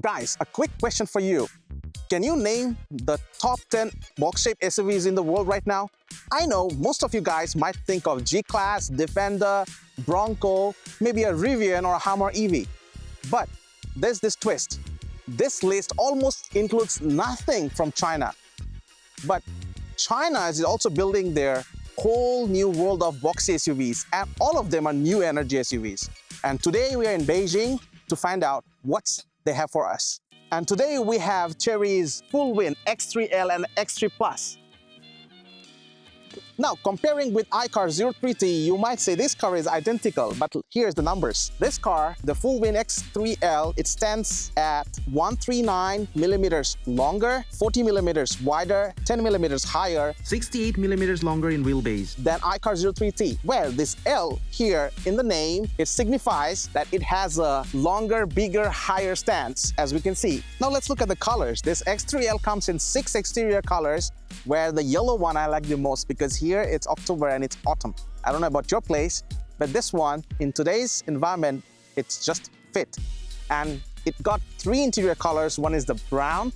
Guys, a quick question for you. Can you name the top 10 box-shaped SUVs in the world right now? I know most of you guys might think of G-Class, Defender, Bronco, maybe a Rivian or a Hummer EV. But there's this twist. This list almost includes nothing from China. But China is also building their whole new world of boxy SUVs, and all of them are new energy SUVs. And today we are in Beijing to find out what they have for us. And today we have Chery's Fulwin X3L and X3 Plus. Now, comparing with iCar 03T, you might say this car is identical, but here's the numbers. This car, the Fulwin X3L, it stands at 139 millimeters longer, 40 millimeters wider, 10 millimeters higher, 68 millimeters longer in wheelbase than iCar 03T, where this L here in the name, it signifies that it has a longer, bigger, higher stance, as we can see. Now let's look at the colors. This X3L comes in 6 exterior colors, where the yellow one I like the most because here it's October and it's autumn. I don't know about your place, but this one, in today's environment, it's just fit. And it got 3 interior colors. One is the brown,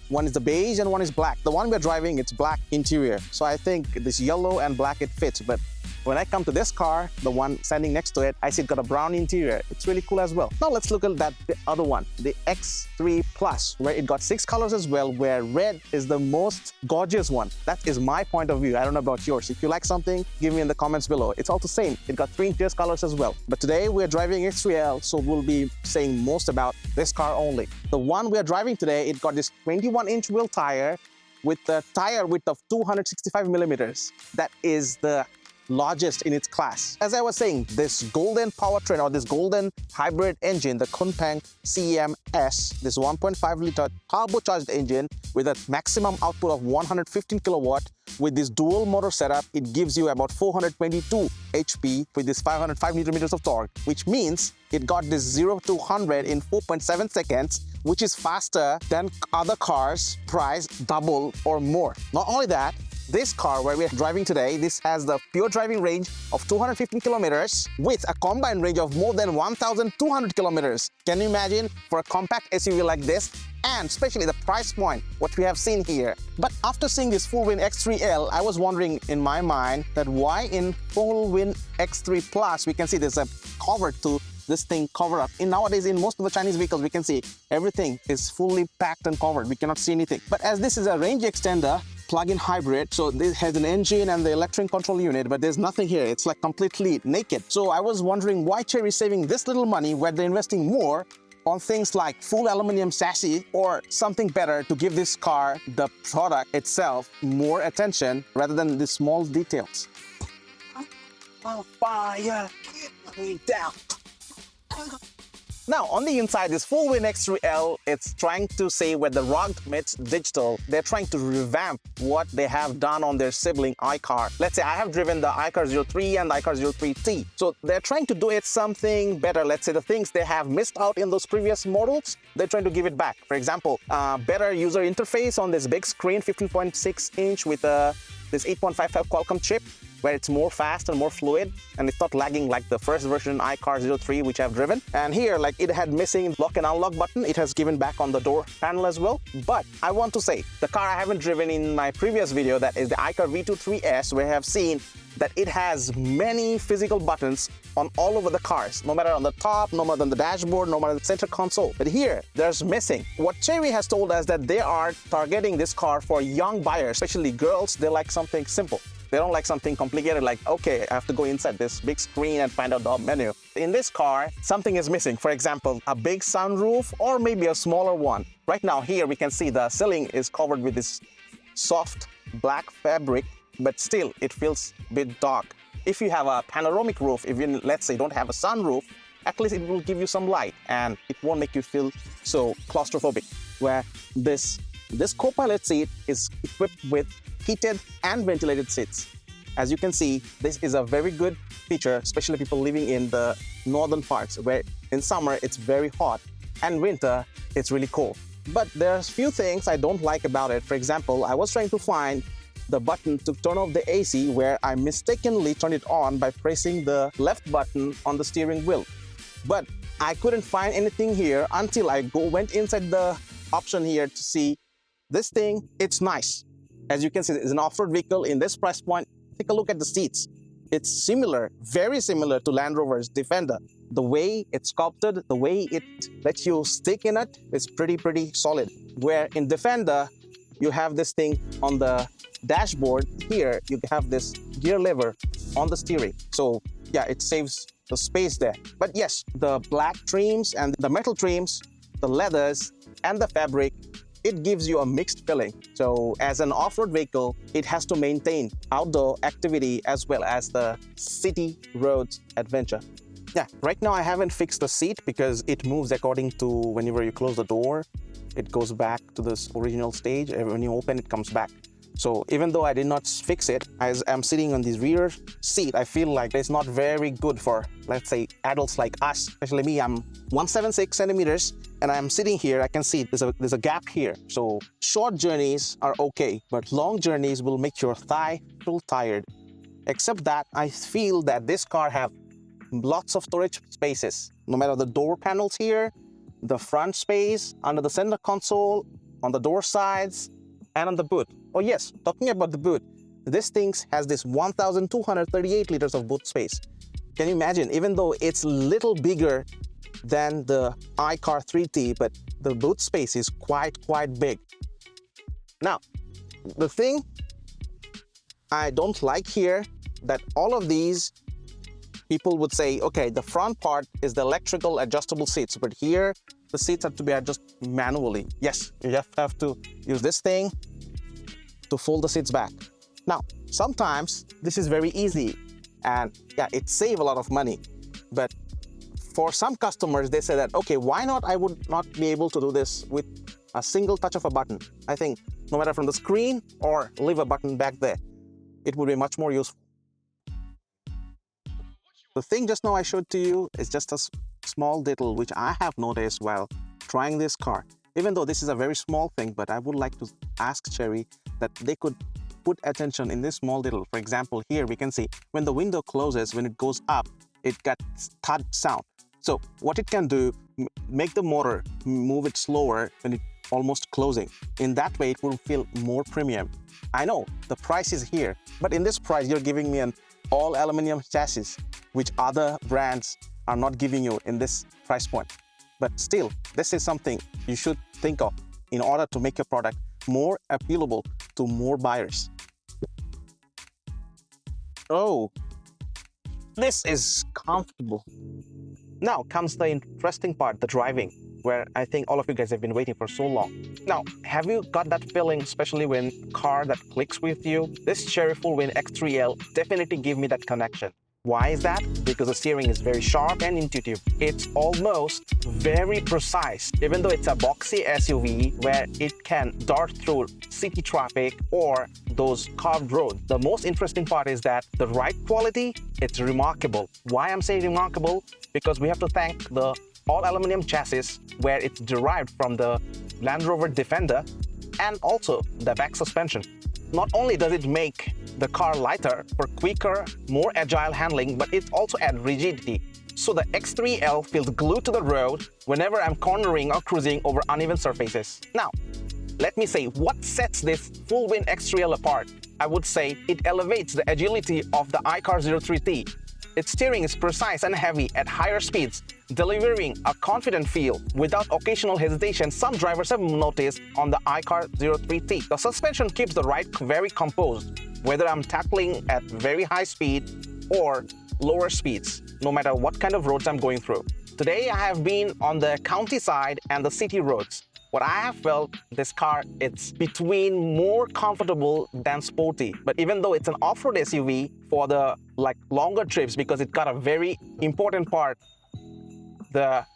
one is the beige, and one is black. The one we're driving, it's black interior. So I think this yellow and black, it fits. But when I come to this car, the one standing next to it, I see it got a brown interior. It's really cool as well. Now let's look at the other one, the X3 Plus, where it got 6 colors as well, where red is the most gorgeous one. That is my point of view. I don't know about yours. If you like something, give me in the comments below. It's all the same. It got 3 interior colors as well. But today we're driving X3L, so we'll be saying most about this car only. The one we're driving today, it got this 21-inch wheel tire with a tire width of 265 millimeters. That is the largest in its class. As I was saying, this golden powertrain or this golden hybrid engine, the Kunpeng CMS, this 1.5-liter turbocharged engine with a maximum output of 115 kilowatt, with this dual motor setup, it gives you about 422 HP with this 505 Nm of torque, which means it got this 0 to 100 in 4.7 seconds, which is faster than other cars priced double or more. Not only that, this car where we're driving today, this has the pure driving range of 215 kilometers with a combined range of more than 1,200 kilometers. Can you imagine for a compact SUV like this? And especially the price point, what we have seen here. But after seeing this Fulwin X3L, I was wondering in my mind that why in Fulwin X3 Plus, we can see there's a cover to this thing covered up. Nowadays, in most of the Chinese vehicles, we can see everything is fully packed and covered. We cannot see anything. But as this is a range extender, plug-in hybrid, so this has an engine and the electric control unit, but there's nothing here. It's like completely naked. So I was wondering why Chery is saving this little money where they're investing more on things like full aluminum chassis or something better to give this car, the product itself, more attention rather than the small details. Oh, fire! Get me down! Now, on the inside, this Fulwin X3L, it's trying to say where the rugged meets digital. They're trying to revamp what they have done on their sibling iCar. Let's say I have driven the iCar 03 and the iCar 03T. So they're trying to do it something better. Let's say the things they have missed out in those previous models, they're trying to give it back. For example, better user interface on this big screen, 15.6 inch with this 8.55 Qualcomm chip, where it's more fast and more fluid, and it's not lagging like the first version iCar 03 which I've driven. And here, like it had missing lock and unlock button, it has given back on the door panel as well. But I want to say, the car I haven't driven in my previous video, that is the iCar V23S, where I have seen that it has many physical buttons on all over the cars, no matter on the top, no matter on the dashboard, no matter on the center console. But here, there's missing. What Chery has told us that they are targeting this car for young buyers, especially girls. They like something simple. They don't like something complicated like, okay, I have to go inside this big screen and find out the menu. In this car, something is missing. For example, a big sunroof or maybe a smaller one. Right now here we can see the ceiling is covered with this soft black fabric, but still it feels a bit dark. If you have a panoramic roof, if you, let's say, don't have a sunroof, at least it will give you some light and it won't make you feel so claustrophobic. Where this co-pilot seat is equipped with heated and ventilated seats. As you can see, this is a very good feature, especially people living in the northern parts where in summer it's very hot and winter it's really cold. But there's few things I don't like about it. For example, I was trying to find the button to turn off the AC where I mistakenly turned it on by pressing the left button on the steering wheel. But I couldn't find anything here until I went inside the option here to see this thing. It's nice. As you can see, it's an off-road vehicle in this price point. Take a look at the seats. It's similar, very similar to Land Rover's Defender. The way it's sculpted, the way it lets you stick in it is pretty solid. Where in Defender, you have this thing on the dashboard. Here, you have this gear lever on the steering. So yeah, it saves the space there. But yes, the black trims and the metal trims, the leathers and the fabric, it gives you a mixed feeling. So as an off-road vehicle, it has to maintain outdoor activity as well as the city roads adventure. Yeah, right now I haven't fixed the seat because it moves according to whenever you close the door, it goes back to this original stage. When you open, it comes back. So even though I did not fix it, as I'm sitting on this rear seat, I feel like it's not very good for, let's say, adults like us. Especially me, I'm 176 centimeters and I'm sitting here. I can see there's a gap here. So short journeys are okay, but long journeys will make your thigh feel tired. Except that I feel that this car have lots of storage spaces. No matter the door panels here, the front space, under the center console, on the door sides, and on the boot. Oh yes, talking about the boot, this thing has this 1,238 liters of boot space. Can you imagine? Even though it's a little bigger than the iCar 3T, but the boot space is quite big. Now, the thing I don't like here, that all of these people would say, okay, the front part is the electrical adjustable seats, but here the seats have to be adjusted manually. Yes, you just have to use this thing to fold the seats back. Now, sometimes this is very easy and yeah, it saves a lot of money. But for some customers, they say that, okay, why not? I would not be able to do this with a single touch of a button. I think no matter from the screen or leave a button back there, it would be much more useful. The thing just now I showed to you is just a small detail which I have noticed while trying this car. Even though this is a very small thing, but I would like to ask Chery that they could put attention in this small detail. For example, here we can see when the window closes, when it goes up, it gets thud sound. So what it can do, make the motor move it slower when it's almost closing. In that way, it will feel more premium. I know the price is here, but in this price, you're giving me an all-aluminium chassis, which other brands are not giving you in this price point. But still, this is something you should think of in order to make your product more appealable to more buyers. Oh, this is comfortable. Now comes the interesting part, the driving, where I think all of you guys have been waiting for so long. Now, have you got that feeling, especially when car that clicks with you? This Chery Fulwin X3L definitely gave me that connection. Why is that? Because the steering is very sharp and intuitive. It's almost very precise, even though it's a boxy SUV where it can dart through city traffic or those carved roads. The most interesting part is that the ride quality, it's remarkable. Why I'm saying remarkable? Because we have to thank the all-aluminium chassis where it's derived from the Land Rover Defender and also the back suspension. Not only does it make the car lighter for quicker, more agile handling, but it also adds rigidity. So the X3L feels glued to the road whenever I'm cornering or cruising over uneven surfaces. Now, let me say what sets this Fulwin X3L apart. I would say it elevates the agility of the iCar 03T. Its steering is precise and heavy at higher speeds, delivering a confident feel without occasional hesitation some drivers have noticed on the iCar 03T. The suspension keeps the ride very composed, whether I'm tackling at very high speed or lower speeds, no matter what kind of roads I'm going through. Today I have been on the countryside and the city roads. What I have felt, this car, it's between more comfortable than sporty. But even though it's an off-road SUV for the longer trips, because it got a very important part, the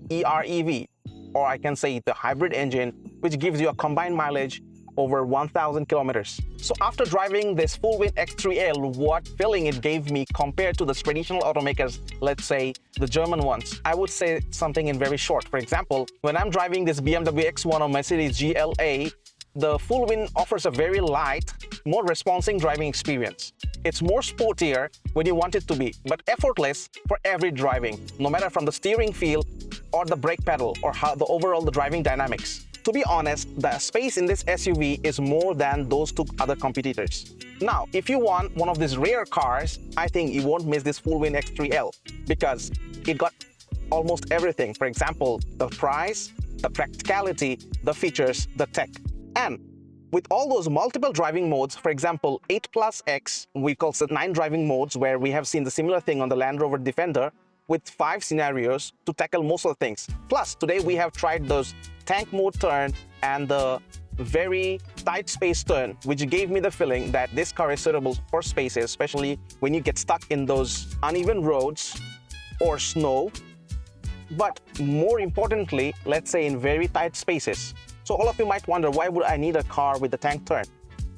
EREV, or I can say the hybrid engine, which gives you a combined mileage over 1,000 kilometers. So after driving this Fulwin X3L, what feeling it gave me compared to the traditional automakers, let's say the German ones? I would say something in very short. For example, when I'm driving this BMW X1 or Mercedes GLA, the Fulwin offers a very light, more responsive driving experience. It's more sportier when you want it to be, but effortless for every driving, no matter from the steering feel or the brake pedal or how the overall driving dynamics. To be honest, the space in this SUV is more than those two other competitors. Now, if you want one of these rare cars, I think you won't miss this Fulwin X3L because it got almost everything. For example, the price, the practicality, the features, the tech. And with all those multiple driving modes, for example, 8+X, we call it 9 driving modes, where we have seen the similar thing on the Land Rover Defender with 5 scenarios to tackle most of the things. Plus, today we have tried those tank mode turn and the very tight space turn, which gave me the feeling that this car is suitable for spaces, especially when you get stuck in those uneven roads or snow. But more importantly, let's say in very tight spaces. So all of you might wonder, why would I need a car with the tank turn?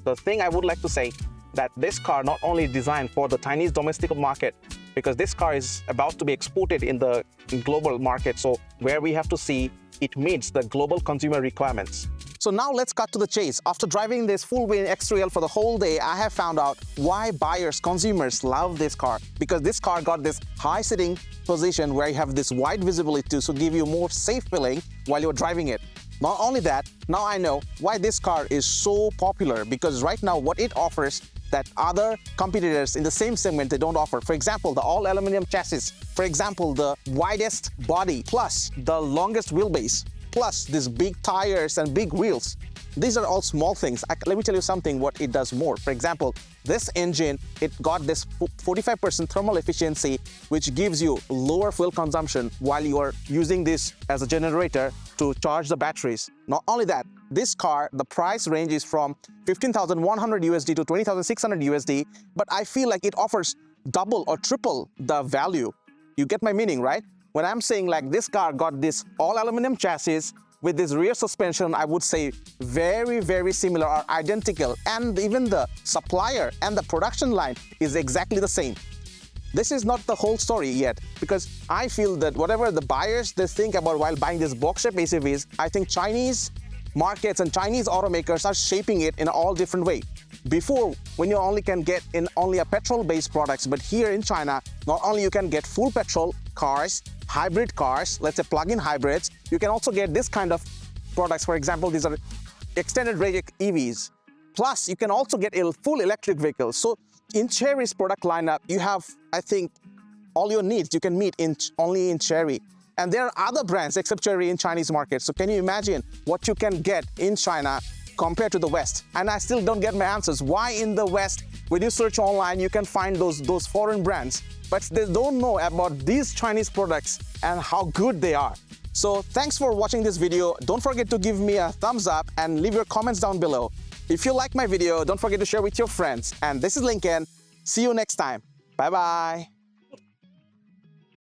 The thing I would like to say that this car not only designed for the Chinese domestic market, because this car is about to be exported in the global market. So where we have to see it meets the global consumer requirements. So now let's cut to the chase. After driving this Fulwin X3L for the whole day, I have found out why buyers, consumers love this car. Because this car got this high sitting position where you have this wide visibility to give you more safe feeling while you're driving it. Not only that, now I know why this car is so popular, because right now what it offers that other competitors in the same segment they don't offer. For example, the all-aluminium chassis. For example, the widest body, plus the longest wheelbase, plus these big tires and big wheels. These are all small things. Let me tell you something what it does more. For example, this engine, it got this 45% thermal efficiency, which gives you lower fuel consumption while you are using this as a generator to charge the batteries. Not only that, this car, the price range is from $15,100 USD to $20,600 USD, but I feel like it offers double or triple the value. You get my meaning, right? When I'm saying like this car got this all-aluminium chassis with this rear suspension, I would say very, very similar or identical. And even the supplier and the production line is exactly the same. This is not the whole story yet, because I feel that whatever the buyers they think about while buying this box-shaped SUVs, I think Chinese markets and Chinese automakers are shaping it in all different way. Before, when you only can get in only a petrol-based products, but here in China, not only you can get full petrol cars, hybrid cars, let's say plug-in hybrids, you can also get this kind of products. For example, these are extended range EVs. Plus, you can also get a full electric vehicle. So in Chery's product lineup, you have, I think, all your needs you can meet only in Chery. And there are other brands except Chery in Chinese market. So can you imagine what you can get in China compared to the West? And I still don't get my answers. Why in the West, when you search online, you can find those foreign brands, but they don't know about these Chinese products and how good they are. So thanks for watching this video. Don't forget to give me a thumbs up and leave your comments down below. If you like my video, don't forget to share with your friends. And this is Lincoln. See you next time. Bye-bye.